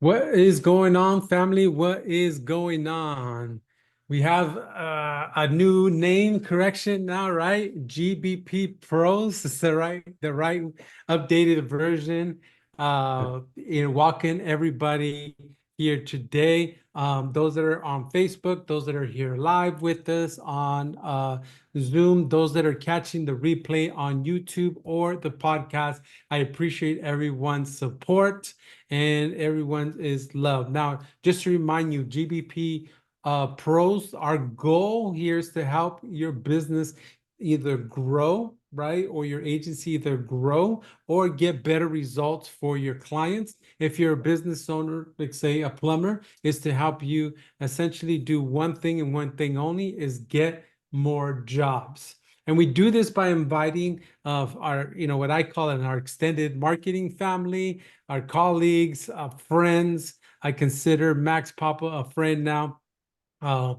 What is going on, family? What is going on? We have a new name correction now, right? GBP Pros. Is the right updated version. Welcome everybody here today. Those that are on Facebook, those that are here live with us on Zoom, those that are catching the replay on YouTube or the podcast. I appreciate everyone's support and everyone is loved. Now, just to remind you, GBP pros, our goal here is to help your business either grow, right? Or your agency either grow or get better results for your clients. If you're a business owner, like say a plumber, is to help you essentially do one thing and one thing only is get more jobs. And we do this by inviting of our, what I call it, our extended marketing family, our colleagues, friends. I consider Max Papa a friend now. Uh,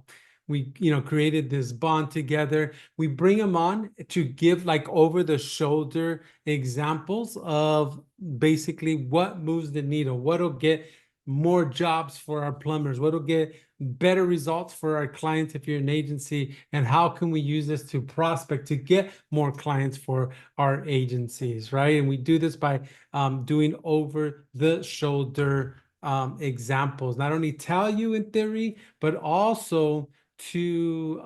we, created this bond together. We bring them on to give like over the shoulder examples of basically what moves the needle, what'll get more jobs for our plumbers, what'll get better results for our clients if you're an agency, and how can we use this to prospect to get more clients for our agencies, right? And we do this by doing over the shoulder examples, not only tell you in theory, but also to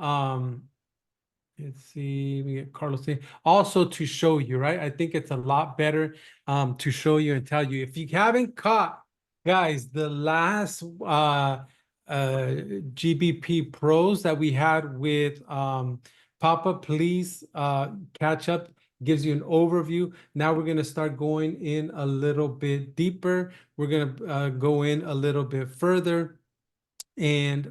let's see, we get Carlos saying also to show you, right? I think it's a lot better to show you and tell you. If you haven't caught, guys, the last GBP pros that we had with Papa, please catch up. Gives you an overview. Now we're going to start going in a little bit deeper. We're going to go in a little bit further. And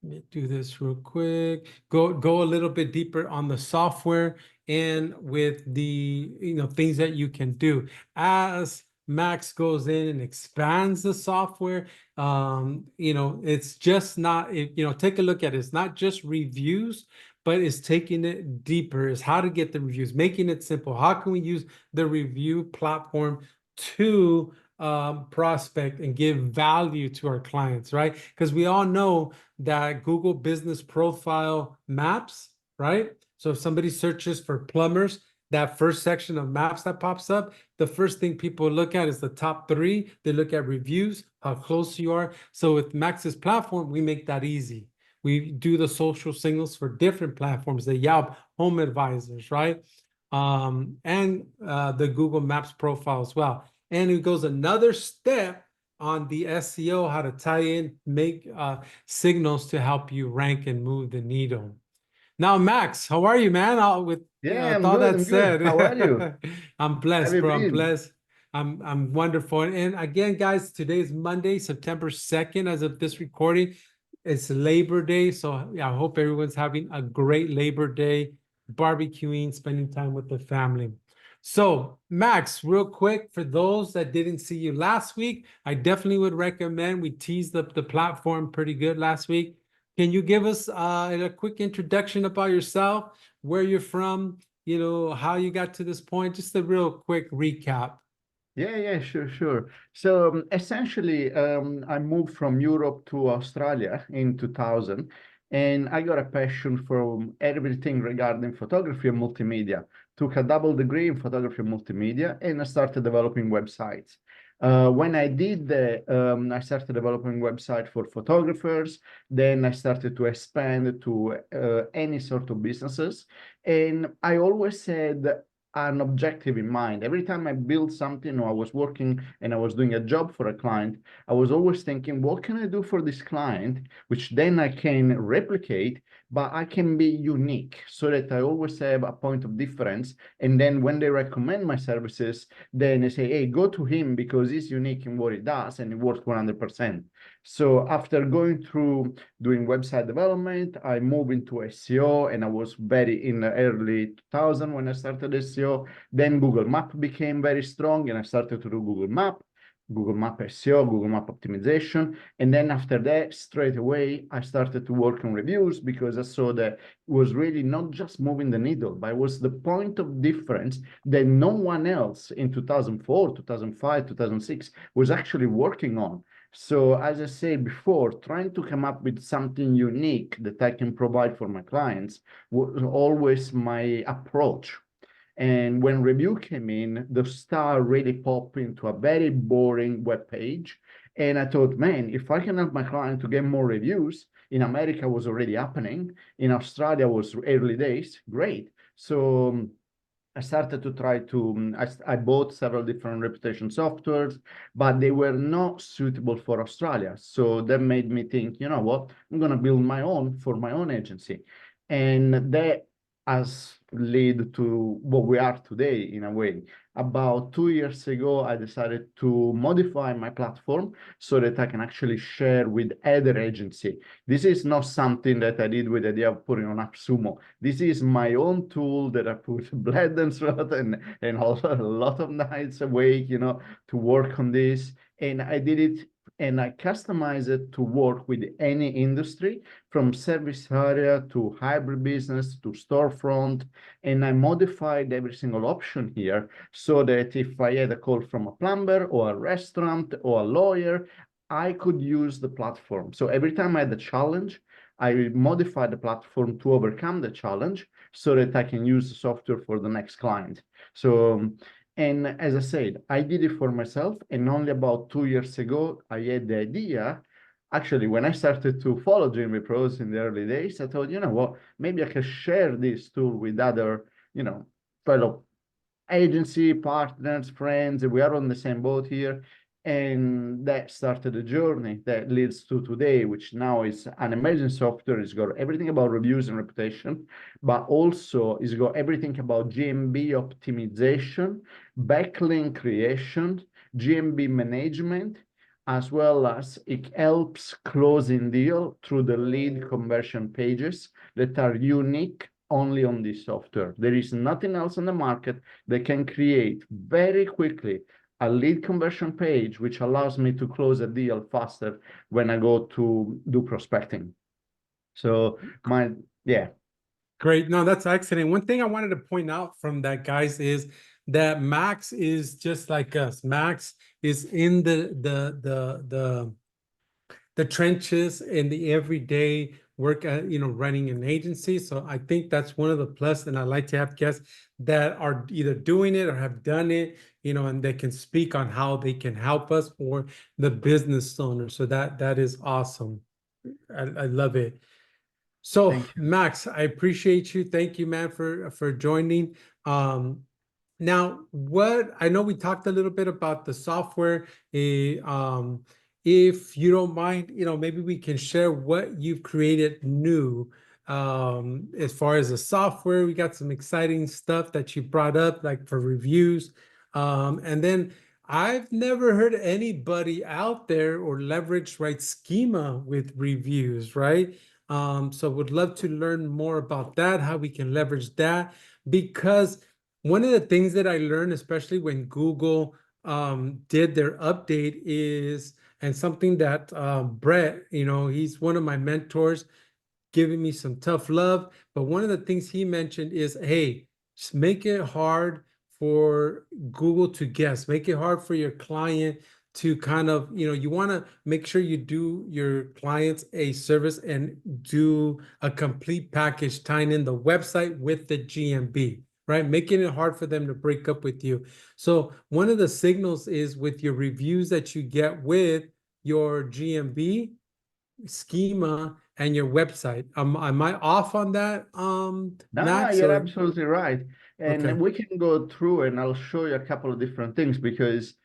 let me do this real quick. Go a little bit deeper on the software and with the things that you can do. As Max goes in and expands the software, it's just not, take a look at it. It's not just reviews, but it's taking it deeper. Is how to get the reviews, making it simple. How can we use the review platform to prospect and give value to our clients, right? Because we all know that Google Business Profile maps, right? So if somebody searches for plumbers, that first section of maps that pops up, the first thing people look at is the top three. They look at reviews, how close you are. So with Max's platform, we make that easy. We do the social signals for different platforms, the Yelp, Home Advisors, right? And the Google Maps profile as well. And it goes another step on the SEO, how to tie in, make signals to help you rank and move the needle. Now, Max, how are you, man? Yeah, With I'm all good. that I'm good. How are you? said, I'm Have blessed, you bro. I'm been? blessed. I'm wonderful. And again, guys, today is Monday, September 2nd, as of this recording. It's Labor Day. So yeah, I hope everyone's having a great Labor Day, barbecuing, spending time with the family. So, Max, real quick, for those that didn't see you last week, I definitely would recommend. We teased up the platform pretty good last week. Can you give us a quick introduction about yourself, where you're from, how you got to this point? Just a real quick recap. Yeah, sure, sure. So essentially, I moved from Europe to Australia in 2000, and I got a passion for everything regarding photography and multimedia. Took a double degree in photography and multimedia, and I started developing websites. When I did that, I started developing website for photographers. Then I started to expand to any sort of businesses, and I always said an objective in mind. Every time I built something or I was working and I was doing a job for a client, I was always thinking, what can I do for this client, which then I can replicate, but I can be unique so that I always have a point of difference. And then when they recommend my services, then they say, hey, go to him because he's unique in what he does and it works 100%. So after going through doing website development, I moved into SEO and I was very in the early 2000 when I started SEO. Then Google Map became very strong and I started to do Google Map. Google Map SEO, Google Map optimization. And then after that, straight away, I started to work on reviews because I saw that it was really not just moving the needle, but it was the point of difference that no one else in 2004, 2005, 2006 was actually working on. So as I said before, trying to come up with something unique that I can provide for my clients was always my approach. And when review came in, the star really popped into a very boring web page. And I thought, man, if I can help my client to get more reviews, in America was already happening. In Australia was early days, great. So I started to try to, I bought several different reputation softwares, but they were not suitable for Australia. So that made me think, you know what, I'm going to build my own for my own agency. And that has led to what we are today in a way. About 2 years ago, I decided to modify my platform so that I can actually share with other agency. This is not something that I did with the idea of putting on AppSumo. This is my own tool that I put blood and sweat and also a lot of nights awake, to work on this. And I did it and I customized it to work with any industry, from service area to hybrid business to storefront. And I modified every single option here so that if I had a call from a plumber or a restaurant or a lawyer, I could use the platform. So every time I had a challenge, I modify the platform to overcome the challenge so that I can use the software for the next client. So, and as I said, I did it for myself. And only about 2 years ago, I had the idea. Actually, when I started to follow GMB Pros in the early days, I thought, you know what, maybe I can share this tool with other, fellow agency partners, friends. We are on the same boat here. And that started a journey that leads to today, which now is an amazing software. It's got everything about reviews and reputation, but also it's got everything about GMB optimization, backlink creation, GMB management, as well as it helps closing deal through the lead conversion pages that are unique only on this software. There is nothing else on the market that can create very quickly a lead conversion page, which allows me to close a deal faster when I go to do prospecting. So yeah. Great. No, that's excellent. One thing I wanted to point out from that, guys, is that Max is just like us. Max is in the trenches in the everyday work at, running an agency. So I think that's one of the plus, and I like to have guests that are either doing it or have done it, and they can speak on how they can help us or the business owner. So that is awesome. I love it. So Thank you. Max, I appreciate you. Thank you, man, for joining. Now, what I know we talked a little bit about the software. If you don't mind, maybe we can share what you've created new. As far as the software, we got some exciting stuff that you brought up, like for reviews. And then I've never heard anybody out there or leverage right schema with reviews, right? So would love to learn more about that, how we can leverage that, because one of the things that I learned, especially when Google did their update is, and something that Brett, he's one of my mentors, giving me some tough love. But one of the things he mentioned is, hey, just make it hard for Google to guess, make it hard for your client to kind of, you want to make sure you do your clients a service and do a complete package tying in the website with the GMB, right? Making it hard for them to break up with you. So one of the signals is with your reviews that you get with your GMB schema and your website. Am I off on that, No, Max? you're Or absolutely right. okay. And we can go through and I'll show you a couple of different things because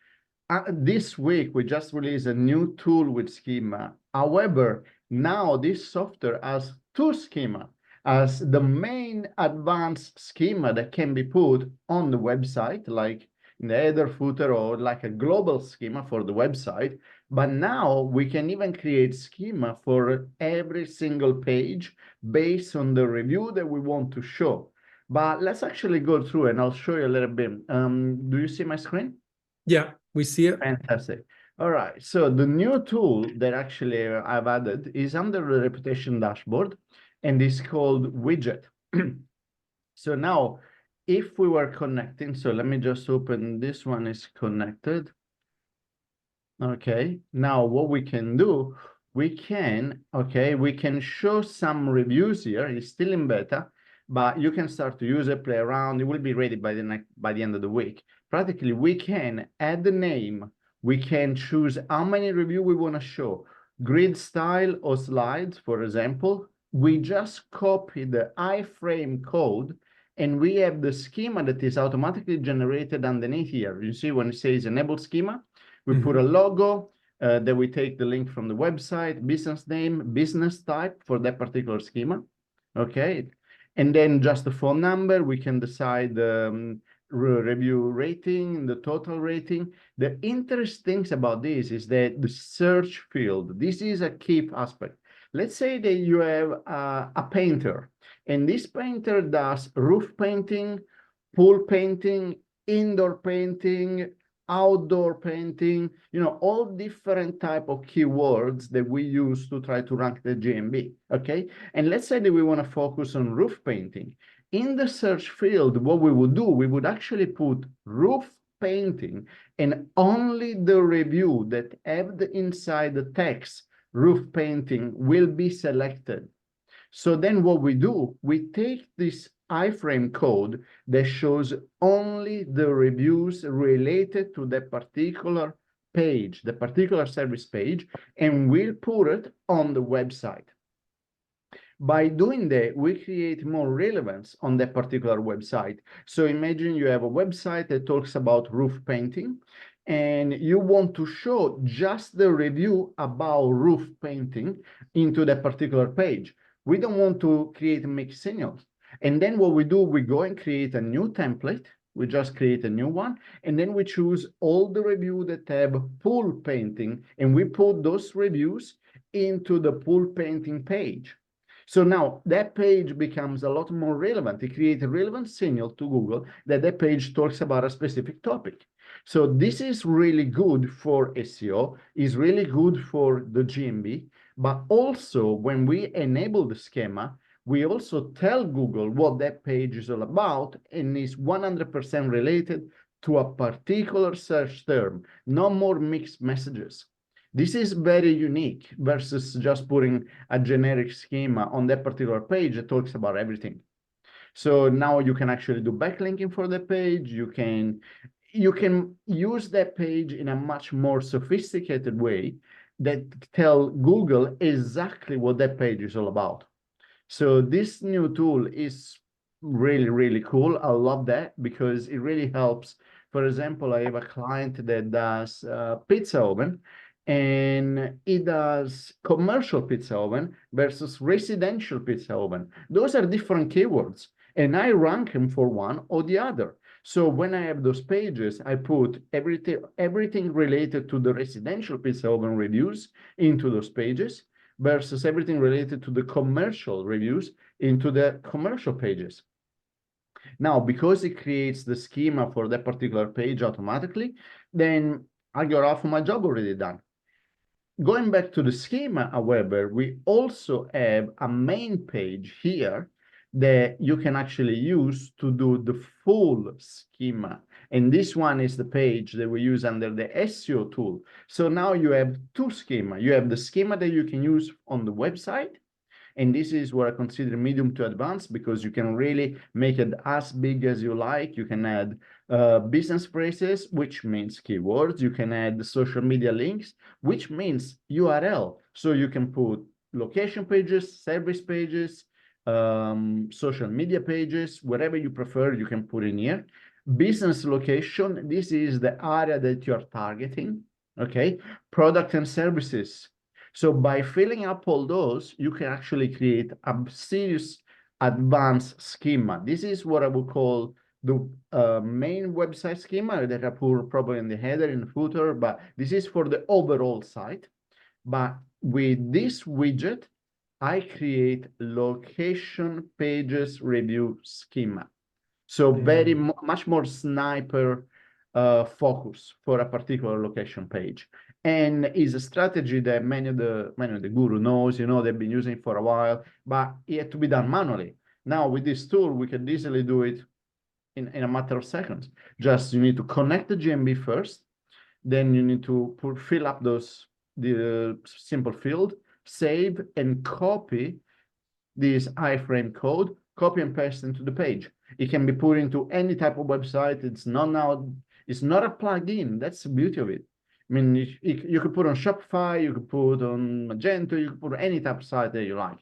this week we just released a new tool with schema. However, now this software has two schema as the main advanced schema that can be put on the website, like in the header footer or like a global schema for the website. But now we can even create schema for every single page based on the review that we want to show. But let's actually go through and I'll show you a little bit. Do you see my screen? Yeah, we see it. Fantastic. All right. So the new tool that actually I've added is under the reputation dashboard, and it's called widget. So now, if we were connecting, so let me just open this one is connected. Okay, now what we can do, we can show some reviews here. It's still in beta, but you can start to use it, play around. It will be ready by the end of the week. Practically, we can add the name. We can choose how many review we want to show, grid style or slides, for example. We just copy the iframe code, and we have the schema that is automatically generated underneath here. You see when it says enable schema, we put a logo, then we take the link from the website, business name, business type for that particular schema, okay? And then just the phone number, we can decide the review rating, the total rating. The interesting thing about this is that the search field, this is a key aspect. Let's say that you have a painter, and this painter does roof painting, pool painting, indoor painting, outdoor painting, all different type of keywords that we use to try to rank the GMB, okay? And let's say that we want to focus on roof painting. In the search field, what we would do, we would actually put roof painting, and only the review that have inside the text roof painting will be selected. So then what we do, we take this iframe code that shows only the reviews related to the particular page, the particular service page, and we'll put it on the website. By doing that, we create more relevance on that particular website. So imagine you have a website that talks about roof painting, and you want to show just the review about roof painting into that particular page. We don't want to create mixed signals. And then what we do, we go and create a new template. We just create a new one, and then we choose all the reviews that have pool painting, and we put those reviews into the pool painting page. So now that page becomes a lot more relevant. It creates a relevant signal to Google that that page talks about a specific topic. So this is really good for SEO, is really good for the GMB, but also when we enable the schema, we also tell Google what that page is all about, and is 100% related to a particular search term, no more mixed messages. This is very unique versus just putting a generic schema on that particular page that talks about everything. So now you can actually do backlinking for the page. You can use that page in a much more sophisticated way that tell Google exactly what that page is all about. So this new tool is really, really cool. I love that because it really helps. For example, I have a client that does pizza oven, and it does commercial pizza oven versus residential pizza oven. Those are different keywords, and I rank them for one or the other. So when I have those pages, I put everything related to the residential pizza oven reviews into those pages versus everything related to the commercial reviews into the commercial pages. Now, because it creates the schema for that particular page automatically, then I got half of my job already done. Going back to the schema, however, we also have a main page here that you can actually use to do the full schema. And this one is the page that we use under the SEO tool. So now you have two schema. You have the schema that you can use on the website, and this is what I consider medium to advanced, because you can really make it as big as you like. You can add business phrases, which means keywords. You can add the social media links, which means URL. So you can put location pages, service pages, social media pages, whatever you prefer, you can put in here. Business location, this is the area that you're targeting, okay? Product and services. So by filling up all those, you can actually create a serious advanced schema. This is what I would call the main website schema that I put probably in the header, in the footer, but this is for the overall site. But with this widget, I create location pages review schema. So very much more sniper focus for a particular location page. And is a strategy that many of the guru knows, you know, they've been using it for a while, but it had to be done manually. Now with this tool, we can easily do it in a matter of seconds. Just you need to connect the GMB first, then you need to fill up the simple field, save and copy this iframe code, copy and paste into the page. It can be put into any type of website. It's not a plugin. That's the beauty of it. I mean, you could put on Shopify, you could put on Magento, you could put any type of site that you like.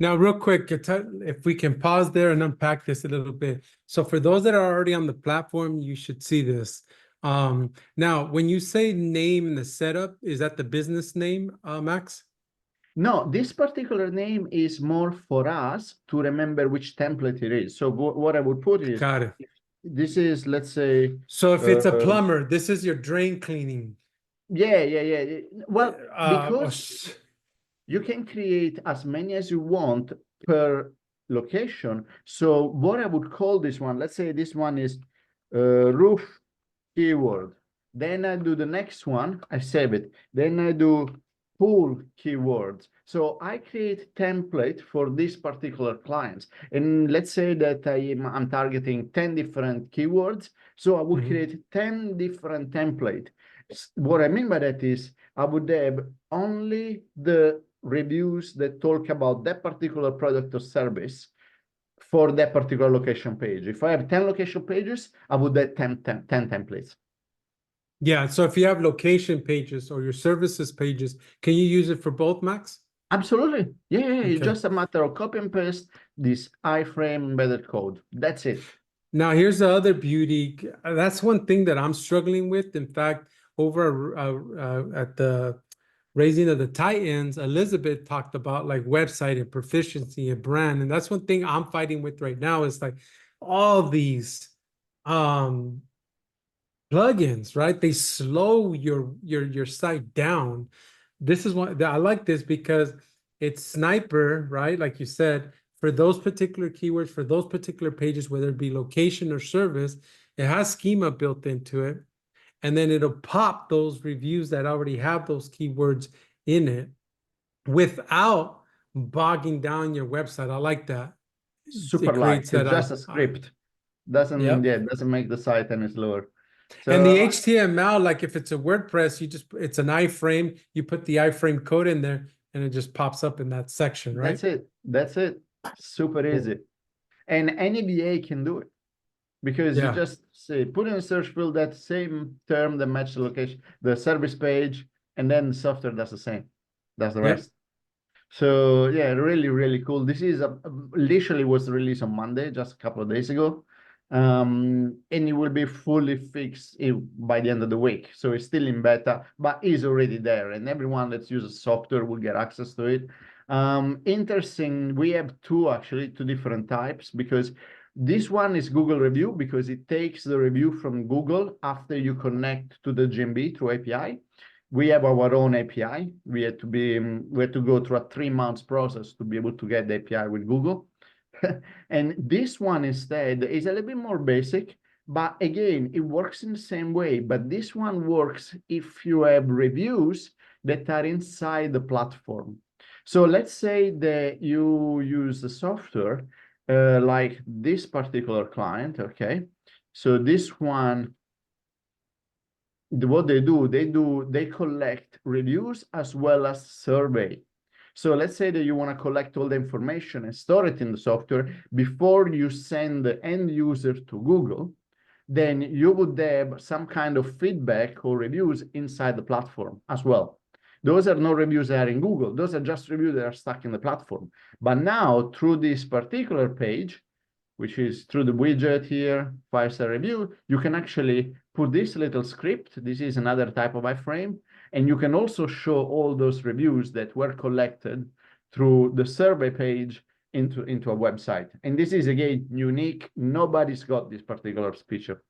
Now, real quick, if we can pause there and unpack this a little bit. So for those that are already on the platform, you should see this. Now, when you say name in the setup, is that the business name, Max? No, this particular name is more for us to remember which template it is. So what I would put is, Got it. this is, let's say. So if it's a plumber, this is your drain cleaning. Yeah. Well, Oh, because you can create as many as you want per location. So what I would call this one, let's say this one is roof keyword. Then I do the next one, I save it. Then I do pool keywords. So I create template for this particular clients. And let's say that I'm targeting 10 different keywords. So I would create 10 different template. What I mean by that is I would have only the reviews that talk about that particular product or service for that particular location page. If I have 10 location pages, I would have 10 templates. Yeah, so if you have location pages or your services pages, can you use it for both, Max? Absolutely. Yeah, Okay. It's just a matter of copy and paste this iframe embedded code. That's it. Now, here's the other beauty. That's one thing that I'm struggling with. In fact, over at the Raising of the Titans, Elizabeth talked about like website and proficiency and brand. And that's one thing I'm fighting with right now is like all these plugins, right? They slow your site down. This is one I like this because it's sniper, right? Like you said, for those particular keywords, for those particular pages, whether it be location or service, it has schema built into it. And then it'll pop those reviews that already have those keywords in it without bogging down your website. I like that. Super light. It's just a script. Doesn't make the site any slower. So, and the HTML, like if it's a WordPress, it's an iframe, you put the iframe code in there and it just pops up in that section, right? That's it. Super easy. And any BA can do it because you just say, put in a search field that same term that matches the location, the service page, and then the software does the same. That's the rest. So yeah, really, really cool. This is literally was released on Monday, just a couple of days ago. And it will be fully fixed by the end of the week. So it's still in beta, but is already there, and everyone that uses software will get access to it. Interesting, we have two different types, because this one is Google review, because it takes the review from Google after you connect to the GMB through API. We have our own API. We had to go through a 3 months process to be able to get the API with Google. And this one instead is a little bit more basic, but again, it works in the same way. But this one works if you have reviews that are inside the platform. So let's say that you use the software like this particular client, okay? So this one, what they collect reviews as well as survey. So let's say that you want to collect all the information and store it in the software before you send the end user to Google. Then you would have some kind of feedback or reviews inside the platform as well. Those are no reviews that are in Google. Those are just reviews that are stuck in the platform. But now through this particular page, which is through the widget here, 5-star review, you can actually put this little script. This is another type of iframe. And you can also show all those reviews that were collected through the survey page into a website. And this is, again, unique. Nobody's got this particular feature.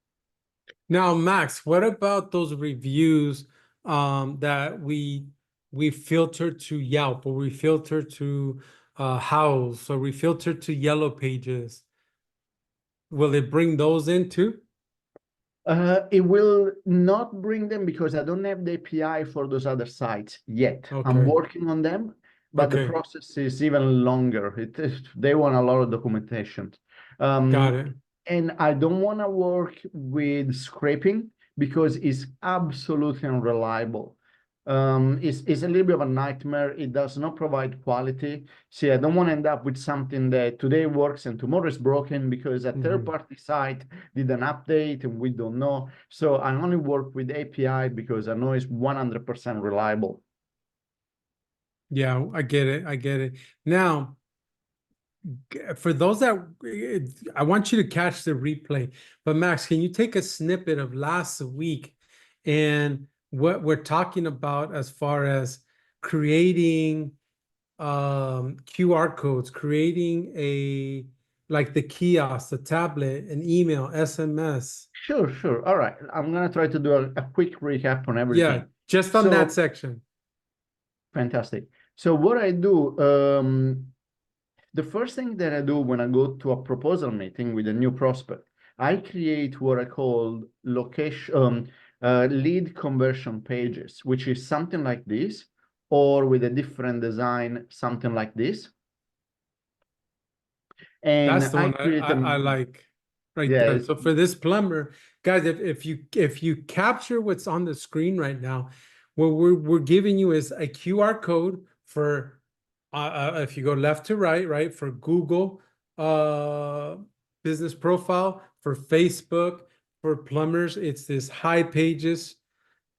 Now, Max, what about those reviews that we filter to Yelp, or we filter to Houzz, or we filter to Yellow Pages? Will it bring those in too? It will not bring them because I don't have the API for those other sites yet. I'm Okay. working on them, but the Okay. process is even longer. They want a lot of documentation. Got Um, it. and I don't want to work with scraping because it's absolutely unreliable. It's a little bit of a nightmare. It does not provide quality. See, I don't want to end up with something that today works and tomorrow is broken because a Mhm. third-party site did an update and we don't know. So I only work with API because I know it's 100% reliable. Yeah, I get it. I get it. Now, for those that I want you to catch the replay, but Max, can you take a snippet of last week and what we're talking about as far as creating QR codes, creating a like the kiosk, the tablet, an email, SMS. Sure, sure. All right. I'm going to try to do a quick recap on Yeah, everything. just on that So section. fantastic. So what I do, the first thing that I do when I go to a proposal meeting with a new prospect, I create what I call lead conversion pages, which is something like this, or with a different design, something like this. And That's the I one I, create I them. like right Yeah, there. So for this plumber, guys, if you capture what's on the screen right now, what we're giving you is a QR code for if you go left to right, right, for Google business profile, for Facebook, for plumbers, it's this high pages.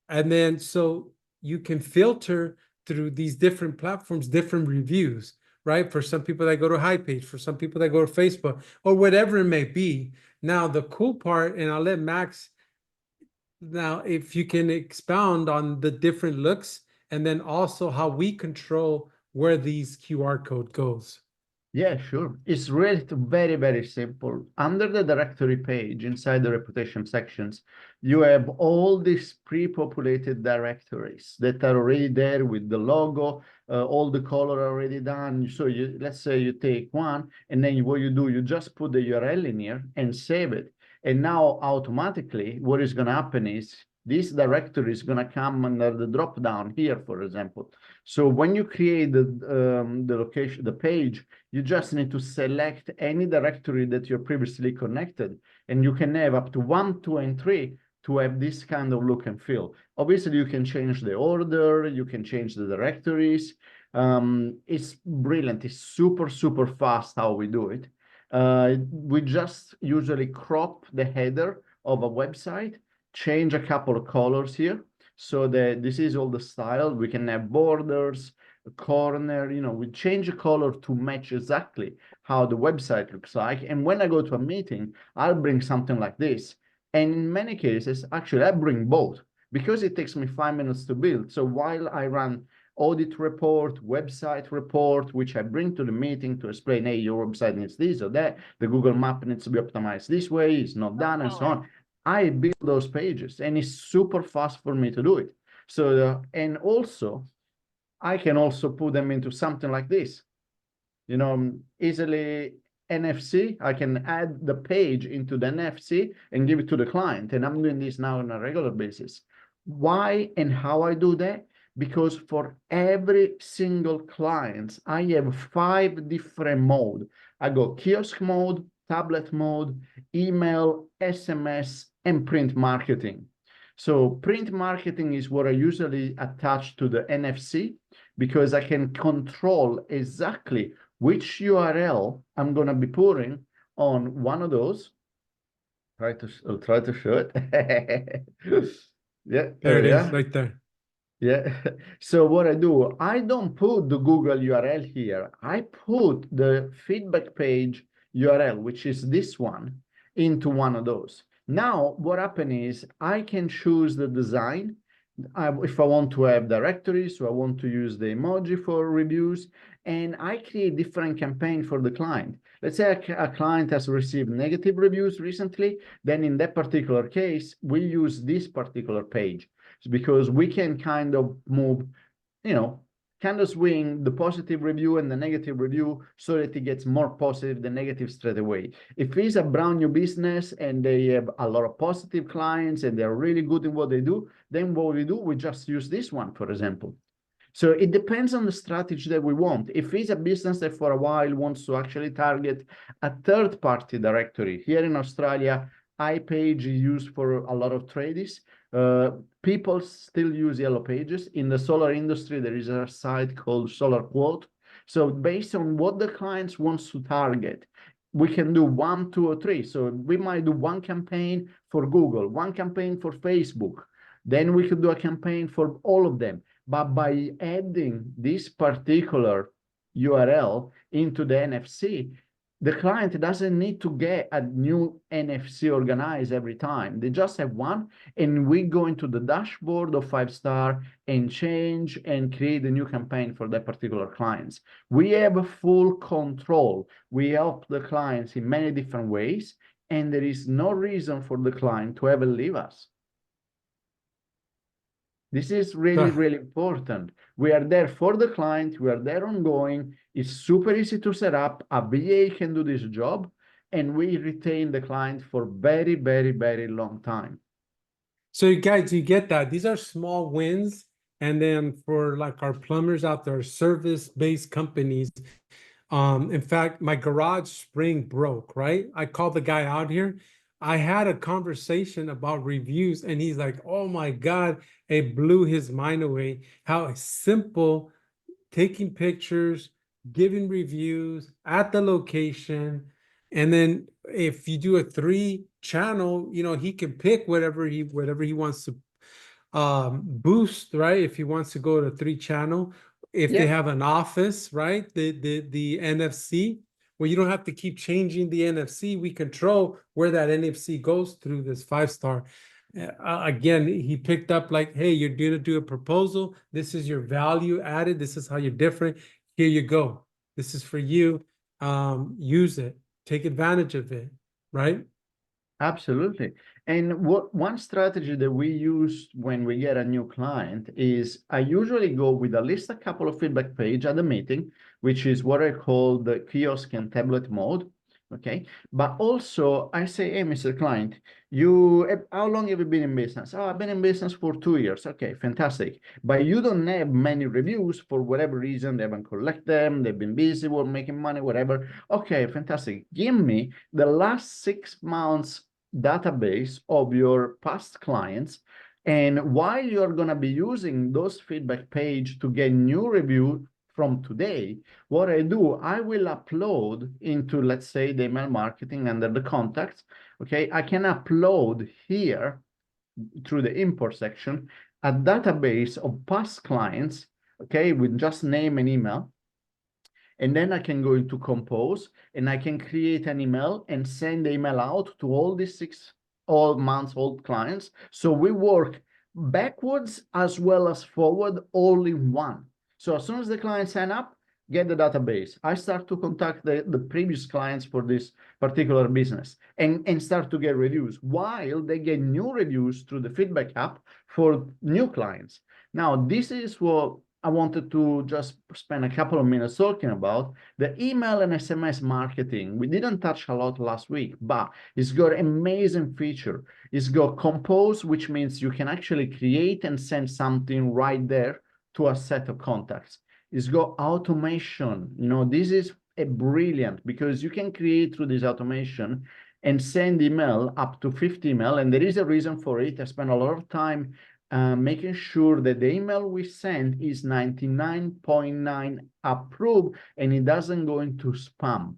And then so you can filter through these different platforms, different reviews, right? For some people that go to High Page, for some people that go to Facebook, or whatever it may be. Now, the cool part, and I'll let Max now, if you can expound on the different looks and then also how we control where these QR code goes. yeah, sure. It's really very, very simple. Under the directory page, inside the reputation sections, you have all these pre-populated directories that are already there with the logo, all the color already done. So let's say you take one, and then what you do, you just put the URL in here and save it. And now automatically, what is going to happen is this directory is going to come under the drop down here, for example. So when you create the location, the page, you just need to select any directory that you're previously connected, and you can have up to 1, 2, and 3 to have this kind of look and feel. Obviously, you can change the order, you can change the directories. It's brilliant. It's super, super fast how we do it. We just usually crop the header of a website, change a couple of colors here, so that this is all the style. We can have borders, corner, we change the color to match exactly how the website looks like. And when I go to a meeting, I'll bring something like this. And in many cases, actually, I bring both because it takes me 5 minutes to build. So while I run audit report, website report, which I bring to the meeting to explain, hey, your website needs this or that, the Google map needs to be optimized this way, it's not done, and so on. I build those pages, and it's super fast for me to do it. So, and also, I can also put them into something like this. Easily NFC, I can add the page into the NFC and give it to the client. And I'm doing this now on a regular basis. Why and how I do that? Because for every single client, I have 5 different mode. I go kiosk mode, tablet mode, email, SMS, and print marketing. So print marketing is what I usually attach to the NFC because I can control exactly which URL I'm going to be putting on one of those. I'll try to show it. Yeah, There there it we is, are. right there. Yeah. So what I do, I don't put the Google URL here. I put the feedback page URL, which is this one, into one of those. Now, what happens is I can choose the design. If I want to have directories, so I want to use the emoji for reviews, and I create different campaign for the client. Let's say a client has received negative reviews recently, then in that particular case, we use this particular page because we can kind of move, you know, kind of swing the positive review and the negative review so that it gets more positive than negative straight away. If it's a brand new business and they have a lot of positive clients and they're really good in what they do, then what we do, we just use this one, for example. So it depends on the strategy that we want. If it's a business that for a while wants to actually target a third-party directory, here in Australia, iPage is used for a lot of tradies. People still use Yellow Pages. In the solar industry, there is a site called Solar Quote. So based on what the clients wants to target, we can do 1, 2, or 3. So we might do one campaign for Google, one campaign for Facebook. Then we could do a campaign for all of them. But by adding this particular URL into the NFC, the client doesn't need to get a new NFC organized every time. They just have one, and we go into the dashboard of 5-star and change and create a new campaign for that particular clients. We have full control. We help the clients in many different ways, and there is no reason for the client to ever leave us. This is really, really important. We are there for the client. We are there ongoing. It's super easy to set up. A VA can do this job, and we retain the client for very, very, very long time. So you guys, you get that. These are small wins. And then for like our plumbers out there, service-based companies, in fact, my garage spring broke, right? I called the guy out here. I had a conversation about reviews, and he's like, oh my God, it blew his mind away. How simple taking pictures, giving reviews at the location. And then if you do a 3-channel, you know, he can pick whatever he wants to boost, right? If he wants to go to 3-channel, if they have an office, right? The NFC, well, you don't have to keep changing the NFC. We control where that NFC goes through this 5-star. Again, he picked up like, hey, you're going to do a proposal. This is your value added. This is how you're different. Here you go. This is for you. Use it. Take advantage of it, right? Absolutely. And one strategy that we use when we get a new client is I usually go with at least a couple of feedback page at the meeting, which is what I call the kiosk and tablet mode. Okay. But also I say, hey, Mr. Client, how long have you been in business? Oh, I've been in business for 2 years. Okay, fantastic. But you don't have many reviews for whatever reason. They haven't collected them. They've been busy or making money, whatever. Okay, fantastic. Give me the last 6 months database of your past clients, and while you're going to be using those feedback page to get new review from today, what I do, I will upload into, let's say, the email marketing under the contacts. Okay, I can upload here through the import section a database of past clients, okay, with just name and email. And then I can go into Compose and I can create an email and send the email out to all these 6 months old clients. So we work backwards as well as forward all in one. So as soon as the clients sign up, get the database. I start to contact the previous clients for this particular business and start to get reviews while they get new reviews through the feedback app for new clients. Now, this is what I wanted to just spend a couple of minutes talking about. The email and SMS marketing. We didn't touch a lot last week, but it's got an amazing feature. It's got Compose, which means you can actually create and send something right there to a set of contacts. It's got automation. You know, this is a brilliant because you can create through this automation and send email up to 50 email. And there is a reason for it. I spent a lot of time making sure that the email we send is 99.9 approved and it doesn't go into spam.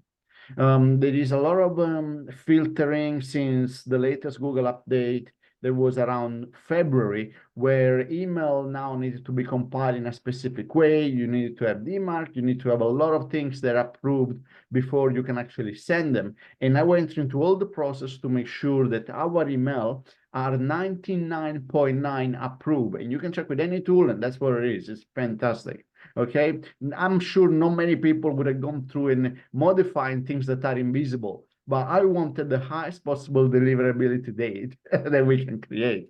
There is a lot of filtering since the latest Google update. There was around February where email now needed to be compiled in a specific way. You need to have DMARC. You need to have a lot of things that are approved before you can actually send them. And I went into all the process to make sure that our email are 99.9 approved. And you can check with any tool, and that's what it is. It's fantastic. Okay. I'm sure not many people would have gone through and modifying things that are invisible, but I wanted the highest possible deliverability date that we can create.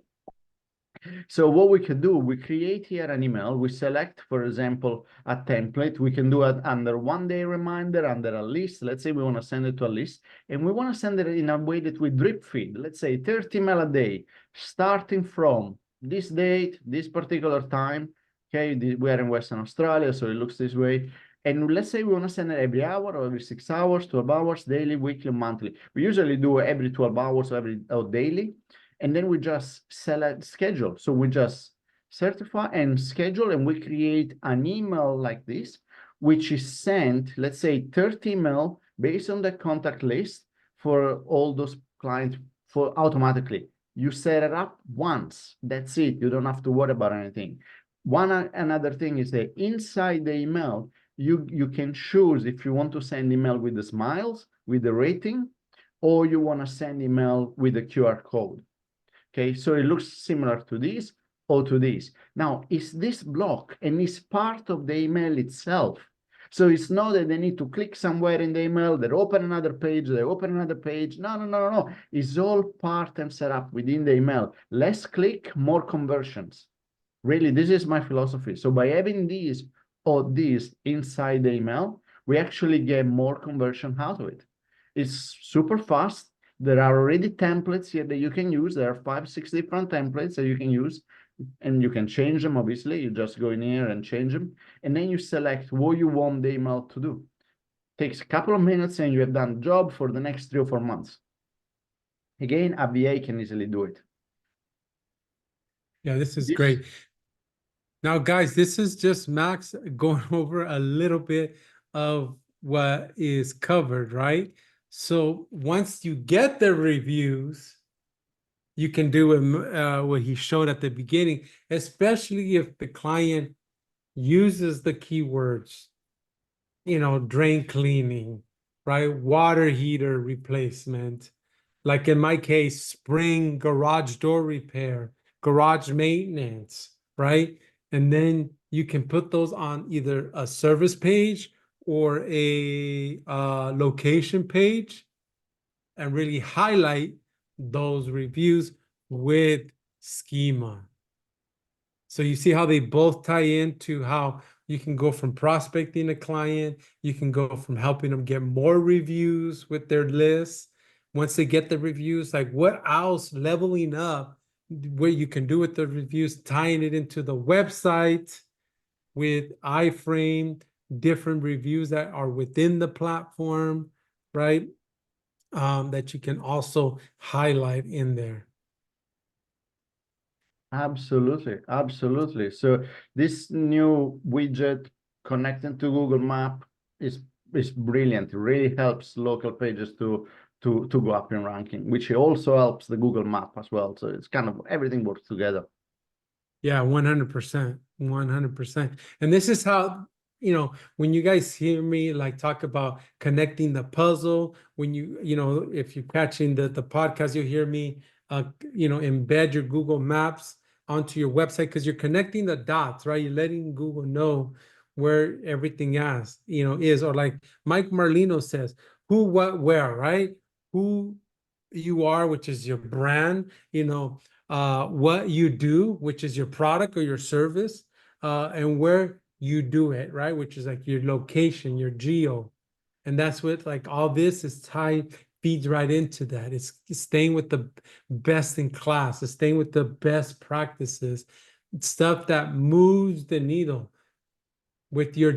So what we can do, we create here an email. We select, for example, a template. We can do it under 1-day reminder, under a list. Let's say we want to send it to a list, and we want to send it in a way that we drip feed. Let's say 30 email a day, starting from this date, this particular time. Okay, we are in Western Australia, so it looks this way. And let's say we want to send it every hour or every 6 hours, 12 hours, daily, weekly, monthly. We usually do every 12 hours or daily. And then we just select schedule. So we just certify and schedule, and we create an email like this, which is sent, let's say 30 email based on the contact list for all those clients for automatically. You set it up once, that's it. You don't have to worry about anything. Another thing is that inside the email, you can choose if you want to send email with the smiles, with the rating, or you want to send email with the QR code. Okay, so it looks similar to this or to this. Now, is this block and is part of the email itself? So it's not that they need to click somewhere in the email, they open another page, they open another page. No, no, no, no. It's all part and set up within the email. Less click, more conversions. Really, this is my philosophy. So by having these or this inside the email, we actually get more conversion out of it. It's super fast. There are already templates here that you can use. There are 5, 6 different templates that you can use, and you can change them, obviously. You just go in here and change them, and then you select what you want the email to do. Takes a couple of minutes, and you have done the job for the next 3 or 4 months. Again, a VA can easily do it. Yeah, this is great. Now, guys, this is just Max going over a little bit of what is covered, right? So once you get the reviews, you can do what he showed at the beginning, especially if the client uses the keywords, drain cleaning, right? Water heater replacement. Like in my case, spring garage door repair, garage maintenance, right? And then you can put those on either a service page or a location page and really highlight those reviews with schema. So you see how they both tie into how you can go from prospecting a client, you can go from helping them get more reviews with their lists. Once they get the reviews, like what else leveling up what you can do with the reviews, tying it into the website with iframe, different reviews that are within the platform, right? That you can also highlight in there. Absolutely, absolutely. So this new widget connecting to Google Map is brilliant. It really helps local pages to go up in ranking, which also helps the Google Map as well. So it's kind of everything works together. Yeah, 100%, 100%. And this is how, when you guys hear me like talk about connecting the puzzle, when if you're catching the podcast, you'll hear me, embed your Google Maps onto your website because you're connecting the dots, right? You're letting Google know where everything is, or like Mike Marlino says, who, what, where, right? Who you are, which is your brand, what you do, which is your product or your service, and where you do it, right? Which is like your location, your geo. And that's what like all this is tied, feeds right into that. It's staying with the best in class, it's staying with the best practices, stuff that moves the needle with your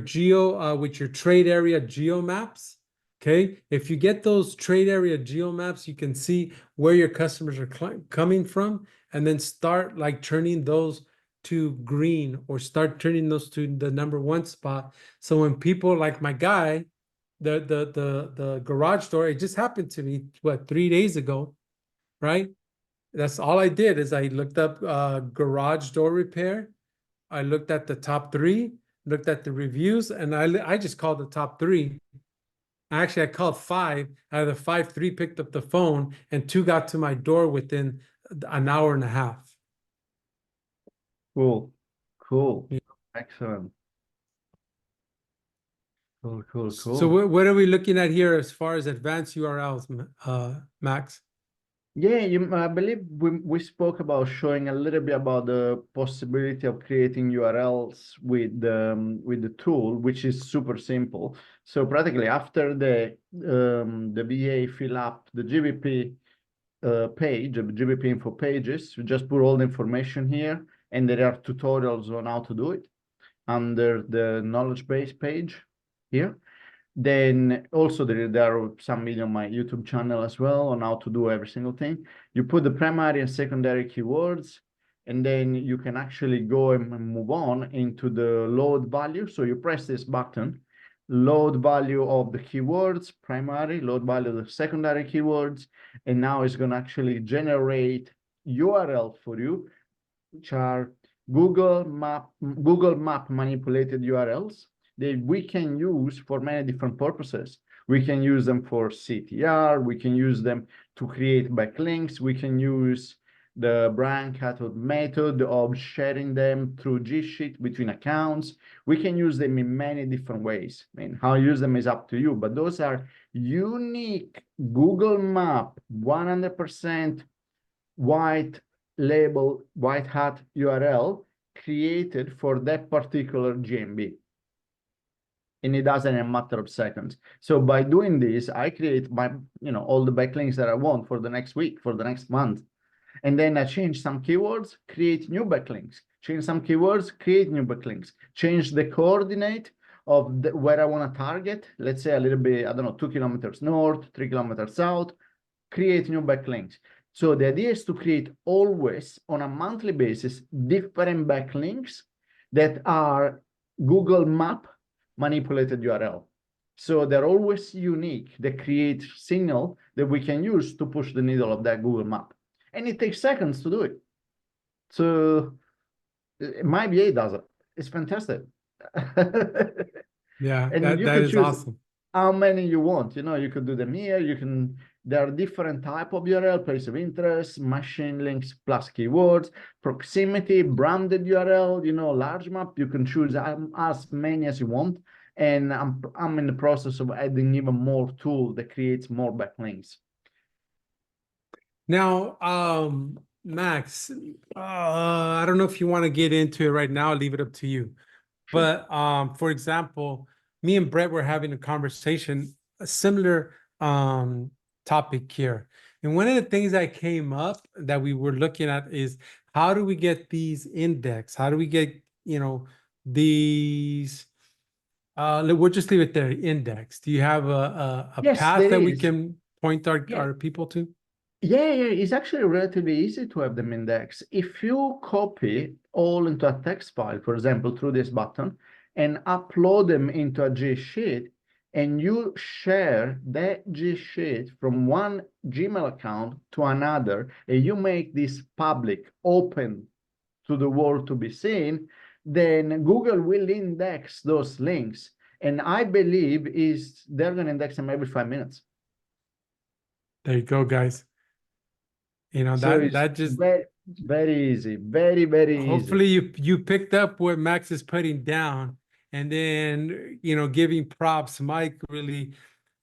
with your trade area geo maps. Okay, if you get those trade area geo maps, you can see where your customers are coming from, and then start like turning those to green or start turning those to the #1 spot. So when people like my guy, the garage door, it just happened to me 3 days ago, right? That's all I did is I looked up garage door repair. I looked at the top 3, looked at the reviews, and I just called the top 3. Actually, I called 5. Out of the 5, 3 picked up the phone, and 2 got to my door within an hour and a half. Cool, cool, Yeah. excellent. Cool, cool, So cool. what are we looking at here as far as advanced URLs, Max? Yeah, I believe we spoke about showing a little bit about the possibility of creating URLs with the tool, which is super simple. So practically after the VA fill up the GBP page, the GBP info pages, you just put all the information here, and there are tutorials on how to do it under the knowledge base page here. Then also there are some video on my YouTube channel as well on how to do every single thing. You put the primary and secondary keywords, and then you can actually go and move on into the load value. So you press this button, load value of the keywords, primary, load value of the secondary keywords, and now it's going to actually generate URL for you, which are Google Map manipulated URLs that we can use for many different purposes. We can use them for CTR, we can use them to create backlinks, we can use the brand cathode method of sharing them through G Sheet between accounts. We can use them in many different ways. I mean, how you use them is up to you, but those are unique Google Map 100% white label, white hat URL created for that particular GMB. And it does it in a matter of seconds. So by doing this, I create my, all the backlinks that I want for the next week, for the next month. And then I change some keywords, create new backlinks, change some keywords, create new backlinks, change the coordinate of where I want to target. Let's say a little bit, I don't know, 2 kilometers north, 3 kilometers south, create new backlinks. So the idea is to create always on a monthly basis different backlinks that are Google Map manipulated URL. So they're always unique. They create signal that we can use to push the needle of that Google Map. And it takes seconds to do it. So my VA does it. It's fantastic. Yeah, And you that can is choose awesome. how many you want. You could do them here. There are different type of URL, place of interest, machine links plus keywords, proximity, branded URL, large map. You can choose as many as you want. And I'm in the process of adding even more tool that creates more backlinks. Now, Max, I don't know if you want to get into it right now. I'll leave it up to you. Sure. But for example, me and Brett were having a conversation, a similar topic here. And one of the things that came up that we were looking at is how do we get these index? How do we get, these, we'll just leave it there, index. Do you have a Yes, path there that we is. can point Yeah. our people to? Yeah, it's actually relatively easy to have them indexed. If you copy all into a text file, for example, through this button, and upload them into a G Sheet, and you share that G Sheet from one Gmail account to another, and you make this public, open to the world to be seen, then Google will index those links. And I believe they're going to index them every 5 minutes. There you go, guys. So it's That just, very, very easy, very, very easy. hopefully you picked up what Max is putting down, and then giving props. Mike really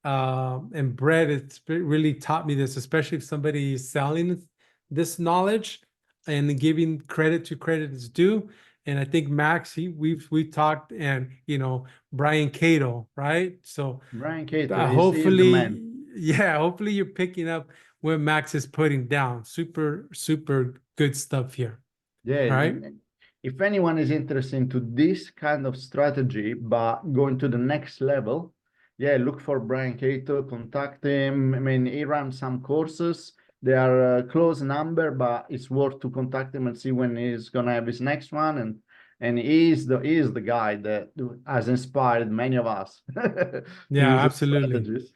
and Brett, it's really taught me this, especially if somebody is selling this knowledge and giving credit to credit is due. And I think Max, we talked, and Brian Cato, right? So Brian Cato is the hopefully, man. yeah, hopefully you're picking up what Max is putting down. Super, super good stuff here. Yeah, All right. and if anyone is interested into this kind of strategy, but going to the next level, yeah, look for Brian Cato, contact him. I mean, he runs some courses. They are a close number, but it's worth to contact him and see when he's gonna have his next one. And he is the guy that has inspired many of us to Yeah, use his absolutely. strategies.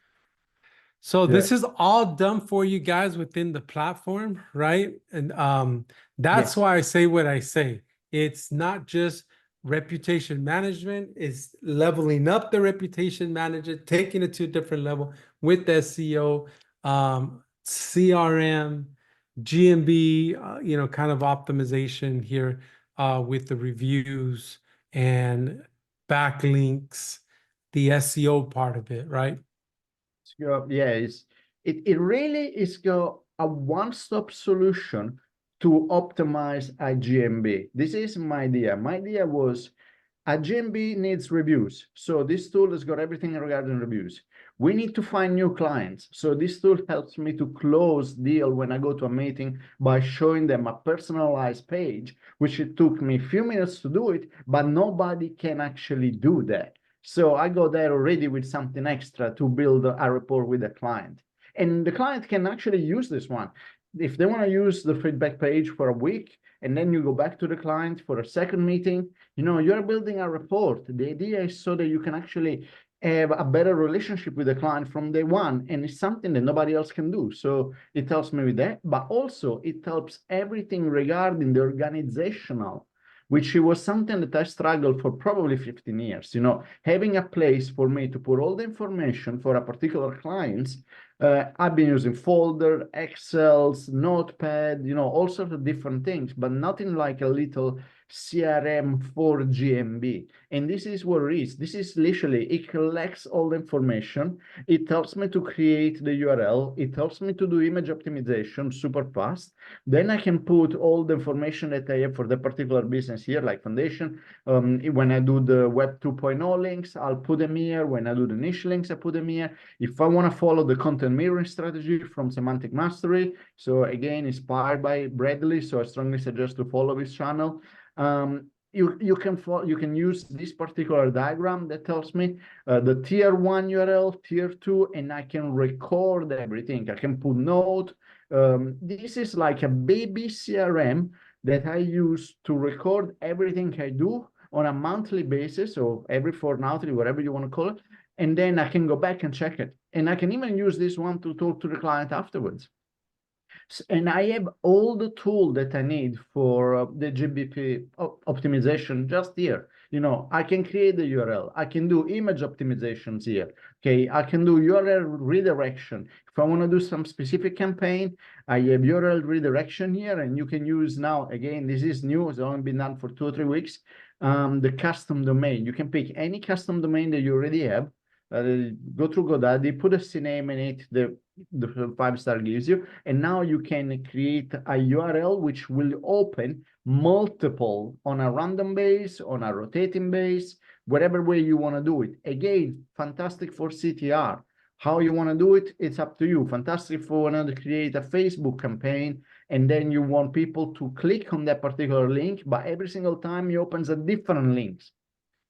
So Yeah, this is all done for you guys within the platform, right? And that's yes. why I say what I say. It's not just reputation management, it's leveling up the reputation manager, taking it to a different level with SEO, CRM, GMB, kind of optimization here with the reviews and backlinks, the SEO part of it, right? Yeah, it really is go a one-stop solution to optimize a GMB. This is my idea. My idea was a GMB needs reviews. So this tool has got everything regarding reviews. We need to find new clients. So this tool helps me to close deal when I go to a meeting by showing them a personalized page, which it took me a few minutes to do it, but nobody can actually do that. So I go there already with something extra to build a rapport with the client. And the client can actually use this one. If they want to use the feedback page for a week, and then you go back to the client for a second meeting, you're building a rapport. The idea is so that you can actually have a better relationship with the client from day one, and it's something that nobody else can do. So it helps me with that, but also it helps everything regarding the organizational, which was something that I struggled for probably 15 years, having a place for me to put all the information for a particular clients. I've been using folder, Excels, Notepad, all sorts of different things, but nothing like a little CRM for GMB. And this is what it is. This is literally, it collects all the information. It helps me to create the URL. It helps me to do image optimization super fast. Then I can put all the information that I have for the particular business here, like foundation. When I do the Web 2.0 links, I'll put them here. When I do the niche links, I put them here. If I want to follow the content mirroring strategy from Semantic Mastery, so again, inspired by Bradley, so I strongly suggest to follow his channel. You can use this particular diagram that tells me the tier 1 URL, tier 2, and I can record everything. I can put note. This is like a baby CRM that I use to record everything I do on a monthly basis, or every fortnightly, whatever you want to call it. And then I can go back and check it. And I can even use this one to talk to the client afterwards. And I have all the tools that I need for the GBP optimization just here. I can create the URL. I can do image optimizations here. Okay, I can do URL redirection. If I want to do some specific campaign, I have URL redirection here, and you can use now, again, this is new, it's only been done for 2 or 3 weeks, the custom domain. You can pick any custom domain that you already have. Go through GoDaddy, put a CNAME in it, the 5-star gives you, and now you can create a URL which will open multiple on a random base, on a rotating base, whatever way you want to do it. Again, fantastic for CTR. How you want to do it, it's up to you. Fantastic for wanting to create a Facebook campaign, and then you want people to click on that particular link, but every single time he opens a different links.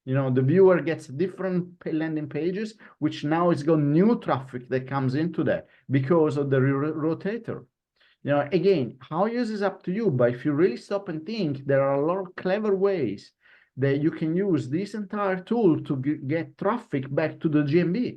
The viewer gets different landing pages, which now is got new traffic that comes into that because of the rotator. Again, how use is up to you, but if you really stop and think, there are a lot of clever ways that you can use this entire tool to get traffic back to the GMB.